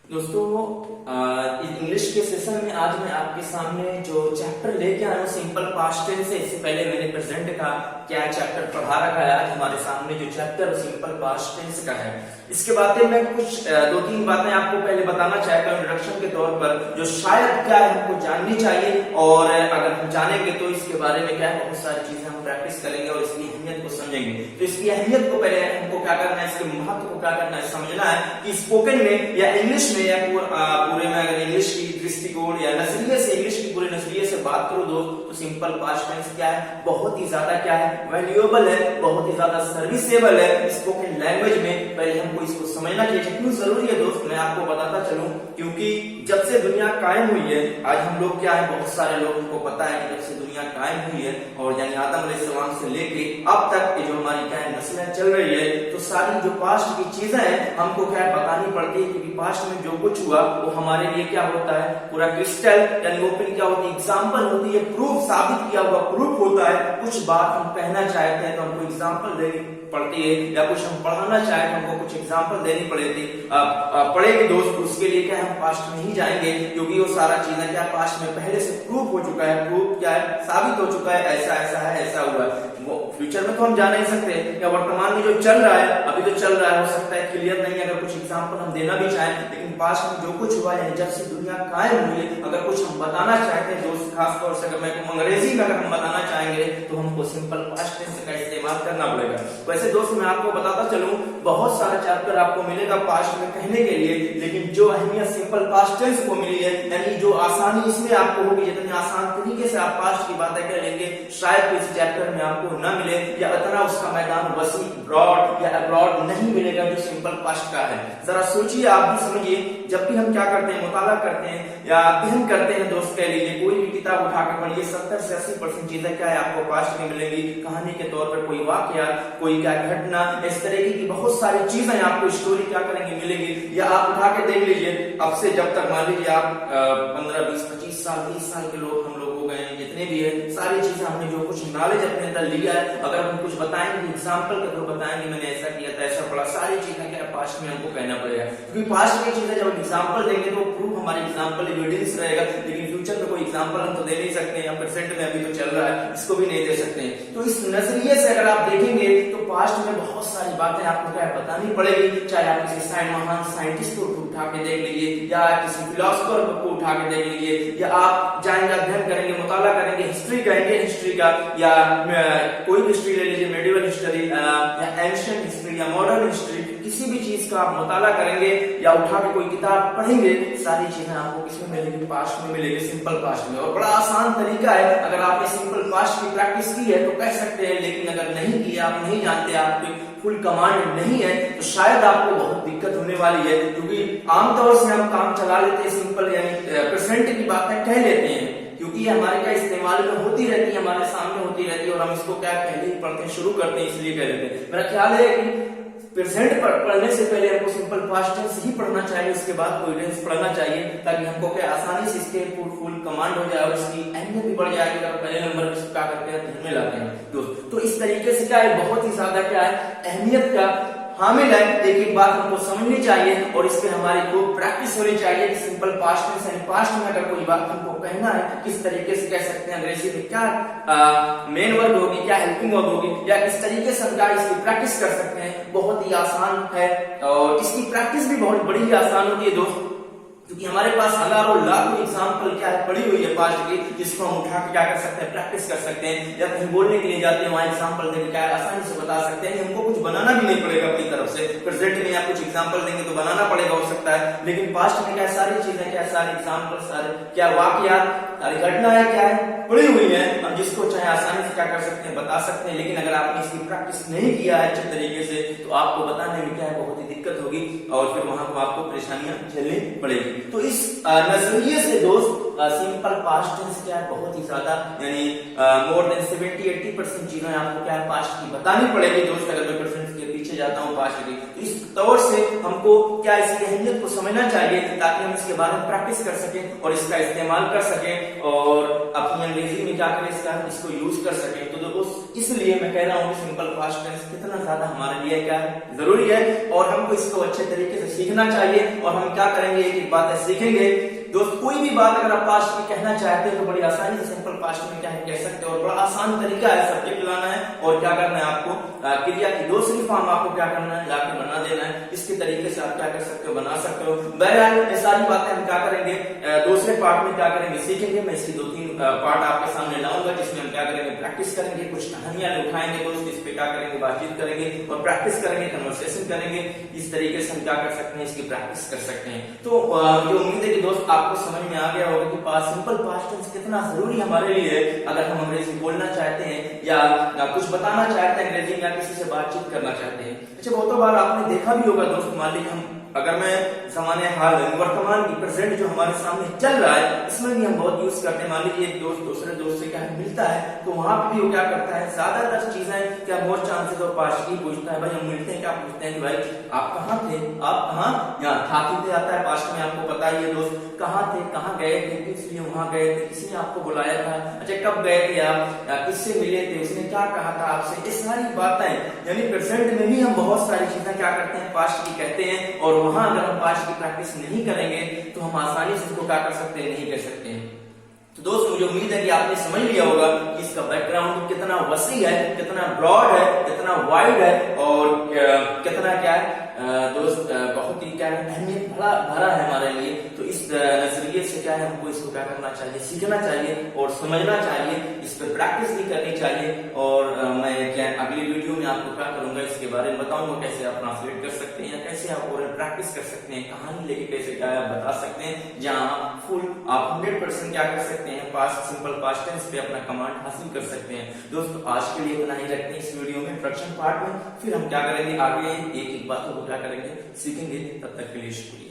दोस्तों इंग्लिश के सेशन में आज मैं आपके सामने जो चैप्टर लेके आया हूँ सिंपल पास्ट टेंस से। इससे पहले मैंने प्रेजेंट का क्या चैप्टर पढ़ा रखा है। आज हमारे सामने जो चैप्टर सिंपल पास्ट टेंस का है, इसके बाद मैं कुछ दो तीन बातें आपको पहले बताना चाहता हूँ इंट्रोडक्शन के तौर पर, जो शायद क्या है हमको जाननी चाहिए, और अगर हम जानेंगे तो इसके बारे में क्या है बहुत सारी चीजें हम प्रैक्टिस करेंगे और इसकी अहमियत को समझेंगे। तो इसकी अहमियत को पहले हमको क्या करना है, इसके महत्व को क्या करना है, समझना है कि स्पोकन में या इंग्लिश में या पूरे में अगर इंग्लिश की दृष्टिकोण या नजरिए से, इंग्लिश की पूरे नजरिए से बात करो दोस्त, तो सिंपल पास्ट टेंस क्या है, बहुत ही ज्यादा क्या है, वैल्यूएबल है, बहुत ही ज्यादा सर्विसेबल है स्पोकन लैंग्वेज में। पहले हमको इसको समझना चाहिए। क्यों जरूरी है दोस्त, मैं आपको बताता चलूं, क्योंकि जब से दुनिया कायम हुई है, आज हम लोग क्या है, बहुत सारे लोगों को पता है कि जब से दुनिया कायम हुई है और यानी आदम अलैहिस्सलाम से लेके अब तक जो हमारी क्या है नस्लें चल रही है, तो सारी जो पास्ट की चीजें हैं हमको क्या है बतानी पड़ती है, क्योंकि पास्ट में जो कुछ हुआ वो हमारे लिए क्या होता है, पूरा क्रिस्टल यानी ओपन क्या होती है, एग्जाम्पल होती है, प्रूफ, साबित किया हुआ प्रूफ होता है। कुछ बात हम कहना चाहते हैं तो हमको एग्जाम्पल देनी पड़ती है, या कुछ हम पढ़ाना चाहे तो हमको कुछ एग्जाम्पल देनी पड़ेगी दोस्त। उसके लिए क्या हम पास्ट में ही जाएंगे, क्योंकि वो सारा चीजें क्या पास्ट में पहले से प्रूफ हो चुका है, प्रूफ क्या है, साबित हो चुका है, ऐसा ऐसा है, ऐसा हुआ है। वो फ्यूचर में तो हम जा नहीं सकते, या वर्तमान में जो चल रहा है, अभी तो चल रहा है, हो सकता है क्लियर नहीं है, अगर कुछ एग्जाम्पल हम देना भी चाहें, लेकिन पास्ट में जो कुछ हुआ है, जब से दुनिया कायम हुई है, अगर कुछ हम बताना चाहते हैं दोस्त, खासतौर से अगर मैं अंग्रेजी में अगर हम बताना चाहेंगे तो हमको सिंपल पास्ट टेंस का इस्तेमाल करना पड़ेगा। वैसे दोस्त मैं आपको बताता चलूं, बहुत सारा चैप्टर आपको मिलेगा पास्ट में कहने के लिए, लेकिन जो अहमियत सिंपल पास्ट टेंस को मिली है, यानी जो आसानी इसमें आपको होगी, जितनी आसान तरीके से आप पास्ट की बातें कर लेंगे, शायद इस चैप्टर में आपको न मिले, या इतना उसका मैदान वसी, ब्रॉड या अब्रॉड नहीं मिलेगा जो सिंपल पास्ट का है। जरा सोचिए, आप भी समझिए, जब भी हम क्या करते हैं, मुताला करते हैं या अध्ययन करते हैं दोस्त, कह लीजिए कोई भी किताब उठा कर पढ़िए, 70 से 80% चीजें क्या है आपको पास्ट में मिलेंगी। कहानी के तौर पर कोई वाकया, कोई क्या घटना, इस तरीके की बहुत सारी चीजें आपको स्टोरी क्या करेंगे मिलेगी। या आप उठा के देख लीजिए, अब से जब तक मान लीजिए आप 15, 20, 25 साल, 30 साल के लोग हम लोग हो गए हैं, जितने भी है, सारी चीजें हमने जो कुछ नॉलेज अपने अंदर लिया है, अगर हम कुछ बताएंगे, एग्जाम्पल के थ्रू बताएंगे, मैंने ऐसा किया था, ऐसा पढ़ा, सारी चीजें क्या पास्ट में हमको कहना पड़ेगा, क्योंकि पास्ट की चीजें जब एग्जाम्पल देंगे तो प्रूफ हमारी एग्जाम्पल एविडेंस रहेगा। लेकिन फ्यूचर में कोई एग्जाम्पल हम तो दे नहीं सकते, या प्रेजेंट में अभी तो चल रहा है, इसको भी नहीं दे सकते। तो इस नजरिए से अगर आप देखेंगे तो पास्ट में बहुत सारी बातें आपको क्या बतानी पड़ेगी, चाहे आप किसी महान साइंटिस्ट को उठा के देख लीजिए, या किसी फिलोसफर को उठा के देख लीजिए, या आप जाएंगे अध्ययन करेंगे, मुताला करेंगे, हिस्ट्री कहेंगे, हिस्ट्री का, या कोई भी हिस्ट्री ले लीजिए, मेडिवल हिस्ट्री या एंशिएंट हिस्ट्री या मॉडर्न हिस्ट्री, किसी भी चीज का आप मुताला करेंगे या उठा के कोई किताब पढ़ेंगे, सारी चीजें आपको किसमें मिलेगी, पास्ट में मिलेगी, सिंपल पास्ट में। और बड़ा आसान तरीका है, अगर आपने सिंपल पास्ट की प्रैक्टिस की है तो कह सकते हैं, लेकिन अगर नहीं की, आप नहीं जानते, आपकी फुल कमांड नहीं है, तो शायद आपको बहुत दिक्कत होने वाली है, क्योंकि आमतौर से हम काम चला लेते हैं, सिंपल यानी प्रेजेंट की बातें कह लेते हैं, क्योंकि हमारे क्या इस्तेमाल में होती रहती है, हमारे सामने होती रहती है, और हम इसको क्या पहले ही पढ़ते हैं, शुरू करते हैं, इसलिए कह लेते हैं। मेरा ख्याल है कि प्रेजेंट पढ़ने से पहले हमको सिंपल पास्ट टेंस ही पढ़ना चाहिए, उसके बाद कोई टेंस पढ़ना चाहिए, ताकि हमको क्या आसानी से इसके फुल कमांड हो जाए और इसकी अहमियत भी बढ़ जाएगी। अगर पहले नंबर पर क्या करते हैं, ध्यान में लाते हैं दोस्त, तो इस तरीके से क्या है, बहुत ही ज्यादा क्या है, अहमियत का हामिल है। लेकिन बात हमको समझनी चाहिए और इस पे हमारी खूब प्रैक्टिस होनी चाहिए कि सिंपल पास्ट टेंस यानी पास्ट में अगर कोई बात हमको कहना है, किस तरीके से कह सकते हैं, अंग्रेजी में क्या मेन वर्ड होगी, क्या हेल्पिंग वर्ब होगी, या किस तरीके से हम क्या इसकी प्रैक्टिस कर सकते हैं, बहुत ही आसान है। और इसकी प्रैक्टिस भी बहुत बड़ी ही आसान होती है दोस्त, क्योंकि हमारे पास हजारों लाखों एग्जाम्पल क्या है पड़ी हुई है पास्ट की, जिसको हम उठा के क्या कर सकते हैं, प्रैक्टिस कर सकते हैं, या कहीं बोलने के लिए जाते हैं वहां एग्जाम्पल देके क्या आसानी से बता सकते हैं। हमको कुछ बनाना भी नहीं पड़ेगा अपनी तरफ से, प्रेजेंट में या कुछ एग्जाम्पल देंगे तो बनाना पड़ेगा हो सकता है, लेकिन पास्ट में क्या सारी चीजें, क्या सारे एग्जाम्पल, सारे क्या वाकया, सारी घटनाएं क्या है पड़ी हुई है, हम जिसको चाहे आसानी से क्या कर सकते हैं, बता सकते हैं। लेकिन अगर आपने इसकी प्रैक्टिस नहीं किया है अच्छे तरीके से, तो आपको बताने में क्या है बहुत ही दिक्कत होगी, और फिर वहां को आपको परेशानियां झेलनी पड़ेगी। तो इस नजरिए से दोस्त सिंपल पास्ट टेंस क्या है, बहुत ही ज्यादा यानी मोर देन 70-80% चीजें आपको क्या है पास्ट की बतानी पड़ेगी दोस्त, अगर मैं प्रेजेंट के पीछे जाता हूँ पास्ट की। तो इस तौर से हमको क्या इसकी अहमियत को समझना चाहिए ताकि हम इसके बारे में प्रैक्टिस कर सकें और इसका इस्तेमाल कर सकें और अपनी अंग्रेजी में क्या करें इसको यूज कर सकें। तो इसलिए मैं कह रहा हूँ सिंपल पास्ट टेंस कितना ज्यादा हमारे लिए क्या है, जरूरी है और हमको इसको अच्छे तरीके से सीखना चाहिए। और हम क्या करेंगे, एक एक बातें सीखेंगे। दोस्त कोई भी बात अगर आप पास्ट में कहना चाहते हैं तो बड़ी आसानी से सिंपल पास्ट में क्या है कह सकते हो और बड़ा आसान तरीका है, सब्जेक्ट लाना है और क्या करना है आपको क्रिया की दूसरी फॉर्म आपको क्या करना है लाके बना देना है। इसके तरीके से आप क्या कर सकते हो, बना सकते हो। बहरहाल ये सारी बातें हम क्या करेंगे दूसरे पार्ट में क्या करेंगे सीखेंगे। मैं इसकी 2-3 पार्ट आपके सामने लाऊंगा जिसमें हम क्या करेंगे प्रैक्टिस करेंगे, कुछ कहानियां उठाएंगे दोस्त, इस पे क्या करेंगे बातचीत करेंगे और प्रैक्टिस करेंगे, कन्वर्सेशन करेंगे। इस तरीके से हम क्या कर सकते हैं इसकी प्रैक्टिस कर सकते हैं। तो ये उम्मीद है कि दोस्त आपको समझ में आ गया होगा कि सिंपल पास्ट टेंस कितना जरूरी हमारे लिए है अगर हम अंग्रेजी बोलना चाहते हैं या कुछ बताना चाहते हैं अंग्रेजी में या किसी से बातचीत करना चाहते हैं। अच्छा, बहुत बार आपने देखा भी होगा दोस्त, मान लीजिए हम अगर मैं जमाने हाल वर्तमान की प्रेजेंट जो हमारे सामने चल रहा है इसमें भी हम बहुत यूज करते हैं। मान लीजिए एक दोस्त दूसरे दोस्त से क्या मिलता है तो वहां पे भी वो क्या करता है, ज्यादातर चीजें क्या मोस्ट चांसेस और पास्ट की पूछता है। भाई हम मिलते हैं क्या पूछते हैं कि भाई आप कहाँ थे, आप कहाँ, यहाँ था कितने आता है पास्ट में आपको पता ही है दोस्त, कहाँ थे, कहाँ गए थे, किस लिए वहां गए थे, किसने आपको बुलाया था, अच्छा कब गए थे आप, किससे मिले थे, उसने क्या कहा था आपसे। ये सारी बातें यानी प्रेजेंट में भी हम बहुत सारी चीजें क्या करते हैं पास्ट की कहते हैं और वहां अगर हम पास्ट की प्रैक्टिस नहीं करेंगे तो हम आसानी से इसको क्या कर सकते हैं, नहीं कर सकते हैं। तो दोस्त मुझे उम्मीद है कि आपने समझ लिया होगा कि इसका बैकग्राउंड कितना वसी है, कितना ब्रॉड है, कितना वाइड है और कितना क्या है दोस्त बहुत ही क्या है अहमियत भरा है हमारे लिए। तो इस नजरिए से क्या है हमको इसको क्या करना चाहिए, सीखना चाहिए और समझना चाहिए, इस पर प्रैक्टिस भी करनी चाहिए। और मैं क्या अगली वीडियो में आपको क्या करूंगा इसके बारे में बताऊंगा कैसे आप ट्रांसलेट कर सकते हैं या कैसे आप ओरल प्रैक्टिस कर सकते हैं, कहानी लेके कैसे क्या आप बता सकते हैं जहां फुल आप 100% क्या कर सकते हैं पास्ट सिंपल पास्ट टेंस पे अपना कमांड हासिल कर सकते हैं। दोस्तों आज के लिए इतना ही रखते हैं इस वीडियो में इंट्रोडक्शन पार्ट में, फिर हम क्या करेंगे आगे एक एक बातों को क्या करेंगे सीखेंगे। तब तक के लिए शुक्रिया।